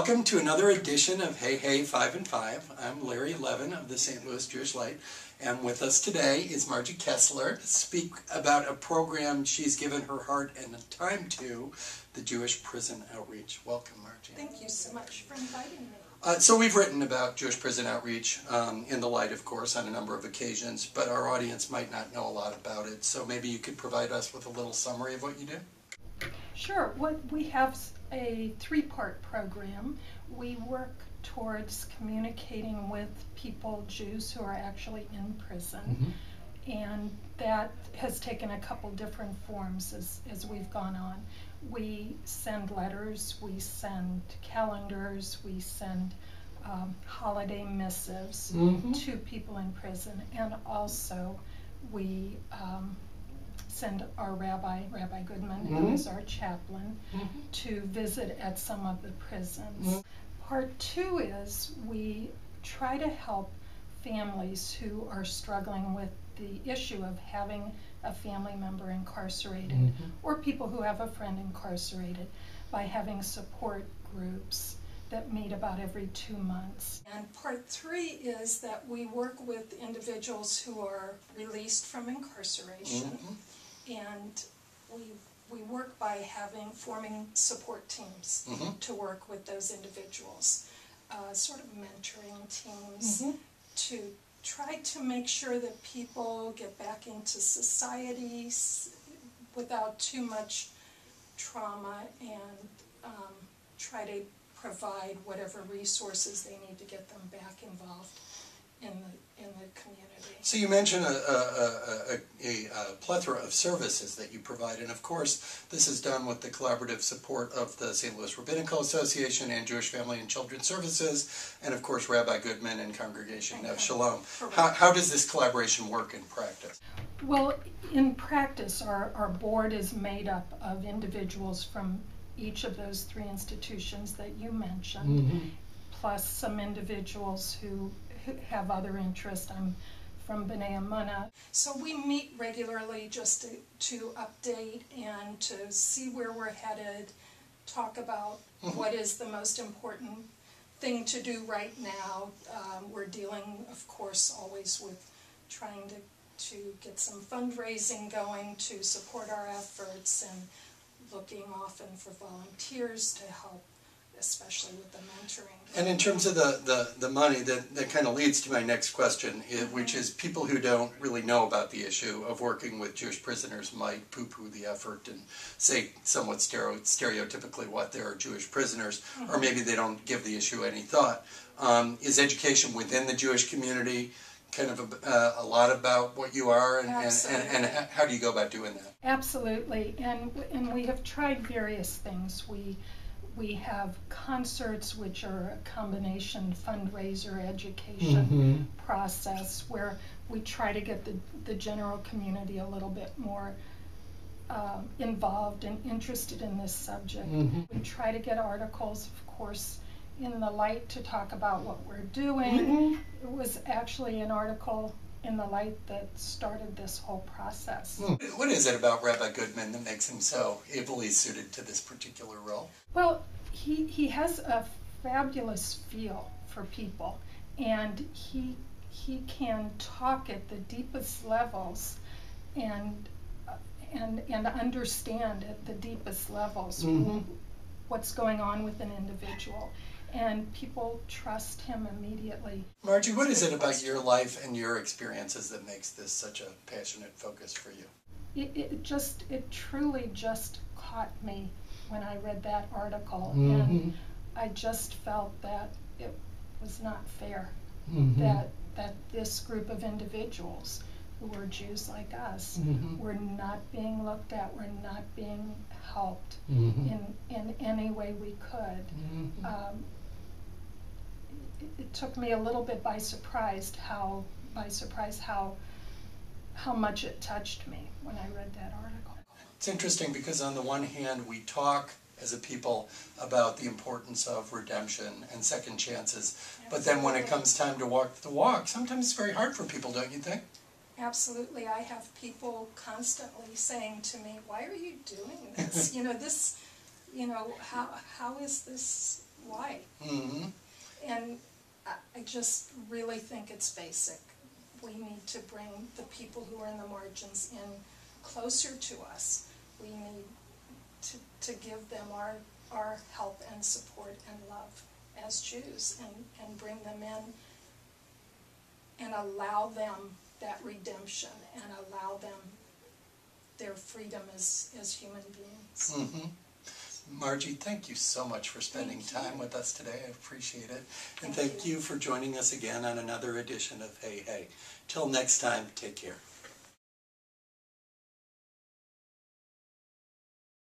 Welcome to another edition of Hey Hey 5 and 5. I'm Larry Levin of the St. Louis Jewish Light, and with us today is Margie Kessler to speak about a program she's given her heart and time to, the Jewish Prison Outreach. Welcome, Margie. Thank you so much for inviting me. So we've written about Jewish Prison Outreach in the Light, of course, on a number of occasions, but our audience might not know a lot about it, so maybe you could provide us with a little summary of what you do? Sure. We have a three-part program. We work towards communicating with people, Jews who are actually in prison, and that has taken a couple different forms as we've gone on. We send letters, we send calendars, we send holiday missives to people in prison, and also we send our Rabbi Goodman, who is our chaplain, to visit at some of the prisons. Part two is we try to help families who are struggling with the issue of having a family member incarcerated or people who have a friend incarcerated by having support groups that meet about every 2 months. And part three is that we work with individuals who are released from incarceration, and we work by forming support teams to work with those individuals, sort of mentoring teams to try to make sure that people get back into society without too much trauma, and try to provide whatever resources they need to get them back involved in the community. So you mentioned a plethora of services that you provide, and of course this is done with the collaborative support of the St. Louis Rabbinical Association and Jewish Family and Children's Services, and of course Rabbi Goodman and Congregation of Shalom. How does this collaboration work in practice? Well, in practice our board is made up of individuals from each of those three institutions that you mentioned, plus some individuals who have other interests. I'm from B'nai Amunah. So we meet regularly just to update and to see where we're headed, talk about what is the most important thing to do right now. We're dealing, of course, always with trying to get some fundraising going to support our efforts, and looking often for volunteers to help, especially with the mentoring. And in terms of the money, that kind of leads to my next question, which is people who don't really know about the issue of working with Jewish prisoners might poo-poo the effort and say somewhat stereotypically what they're Jewish prisoners, or maybe they don't give the issue any thought. Is education within the Jewish community kind of a lot about what you are, and how do you go about doing that? Absolutely, and we have tried various things. We have concerts, which are a combination fundraiser education process, where we try to get the general community a little bit more involved and interested in this subject. We try to get articles, of course, in the Light to talk about what we're doing. It was actually an article in the Light that started this whole process. What is it about Rabbi Goodman that makes him so ably suited to this particular role? Well, he has a fabulous feel for people, and he can talk at the deepest levels and understand at the deepest levels what's going on with an individual, and people trust him immediately. Margie, what is it about your life and your experiences that makes this such a passionate focus for you? It truly just caught me when I read that article, and I just felt that it was not fair that this group of individuals who were Jews like us were not being looked at, were not being helped in any way we could. It took me a little bit by surprise how much it touched me when I read that article. It's interesting because on the one hand we talk as a people about the importance of redemption and second chances, but then when it comes time to walk the walk, sometimes it's very hard for people, don't you think? Absolutely. I have people constantly saying to me, "Why are you doing this? How is this why? Mm-hmm. And I just really think it's basic. We need to bring the people who are in the margins in closer to us. We need to give them our help and support and love as Jews, and bring them in and allow them that redemption and allow them their freedom as human beings. Mm-hmm. Margie, thank you so much for spending Thank time you. with us today. I appreciate it. And Thank thank you. you for joining us again on another edition of Hey Hey. Till next time, take care.